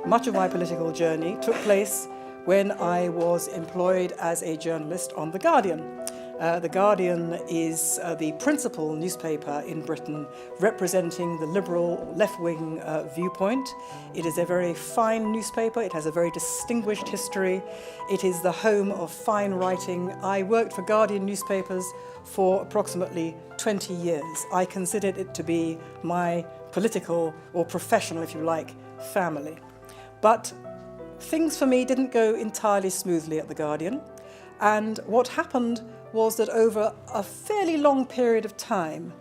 much of my political journey took place when I was employed as a journalist on The Guardian. The Guardian is the principal newspaper in Britain representing the liberal left-wing viewpoint. It is a very fine newspaper. It has a very distinguished history. It is the home of fine writing. I worked for Guardian newspapers for approximately 20 years. I considered it to be my political or professional, if you like, family. But things for me didn't go entirely smoothly at The Guardian. And what happened was that over a fairly long period of time,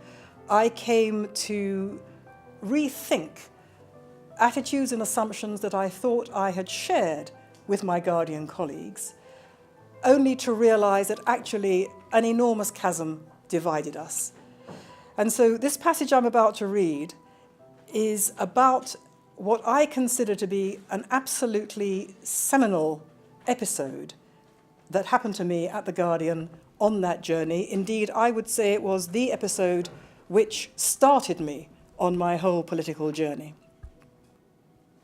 I came to rethink attitudes and assumptions that I thought I had shared with my Guardian colleagues, only to realize that actually an enormous chasm divided us. And so this passage I'm about to read is about what I consider to be an absolutely seminal episode that happened to me at The Guardian on that journey. Indeed, I would say it was the episode which started me on my whole political journey.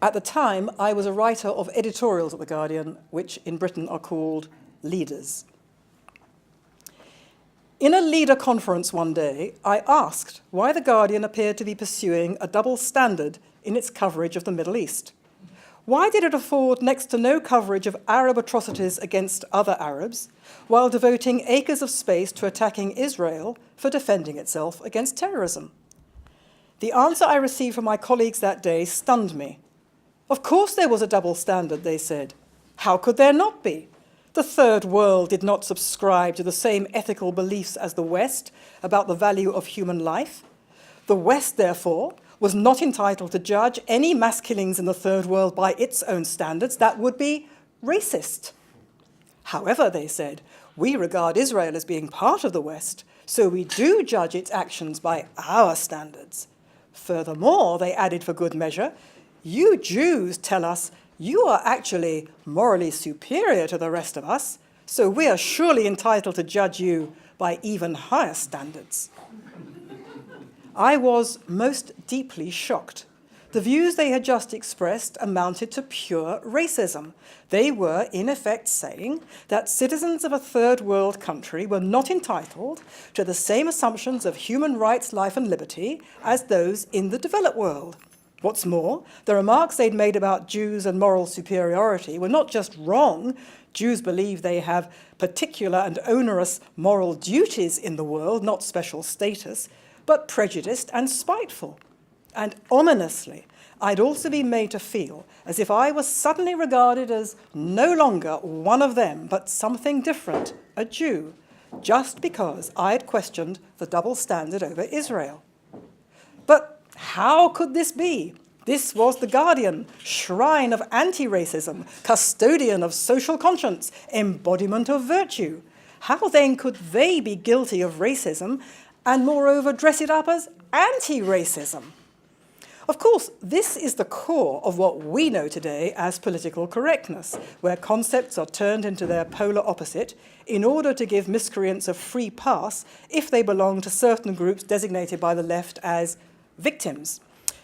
At the time, I was a writer of editorials at The Guardian, which in Britain are called leaders. In a leader conference one day, I asked why The Guardian appeared to be pursuing a double standard in its coverage of the Middle East. Why did it afford next to no coverage of Arab atrocities against other Arabs, while devoting acres of space to attacking Israel for defending itself against terrorism? The answer I received from my colleagues that day stunned me. Of course there was a double standard, they said. How could there not be? The Third World did not subscribe to the same ethical beliefs as the West about the value of human life. The West, therefore, was not entitled to judge any mass killings in the Third World by its own standards. That would be racist. However, they said, we regard Israel as being part of the West, so we do judge its actions by our standards. Furthermore, they added for good measure, you Jews tell us you are actually morally superior to the rest of us, so we are surely entitled to judge you by even higher standards. I was most deeply shocked. The views they had just expressed amounted to pure racism. They were, in effect, saying that citizens of a third world country were not entitled to the same assumptions of human rights, life, and liberty as those in the developed world. What's more, the remarks they'd made about Jews and moral superiority were not just wrong. Jews believe they have particular and onerous moral duties in the world, not special status, but prejudiced and spiteful. And ominously, I'd also been made to feel as if I was suddenly regarded as no longer one of them, but something different, a Jew, just because I had questioned the double standard over Israel. But how could this be? This was The Guardian, shrine of anti-racism, custodian of social conscience, embodiment of virtue. How then could they be guilty of racism and moreover dress it up as anti-racism? Of course, this is the core of what we know today as political correctness, where concepts are turned into their polar opposite in order to give miscreants a free pass if they belong to certain groups designated by the left as victims.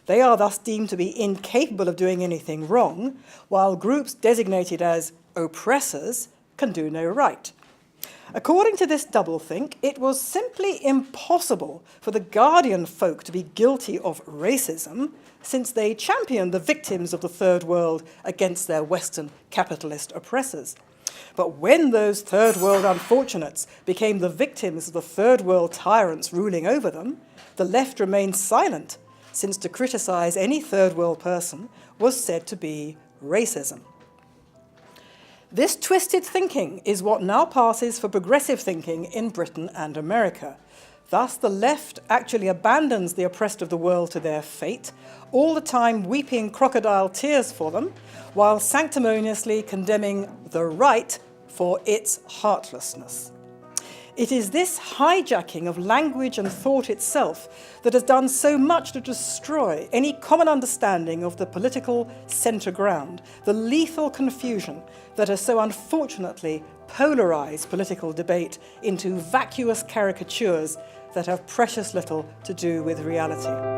They are thus deemed to be incapable of doing anything wrong, while groups designated as oppressors can do no right. According to this doublethink, it was simply impossible for the Guardian folk to be guilty of racism, since they championed the victims of the Third World against their Western capitalist oppressors. But when those Third World unfortunates became the victims of the Third World tyrants ruling over them, the left remained silent, since to criticize any Third World person was said to be racism. This twisted thinking is what now passes for progressive thinking in Britain and America. Thus, the left actually abandons the oppressed of the world to their fate, all the time weeping crocodile tears for them, while sanctimoniously condemning the right for its heartlessness. It is this hijacking of language and thought itself that has done so much to destroy any common understanding of the political centre ground, the lethal confusion that has so unfortunately polarised political debate into vacuous caricatures that have precious little to do with reality.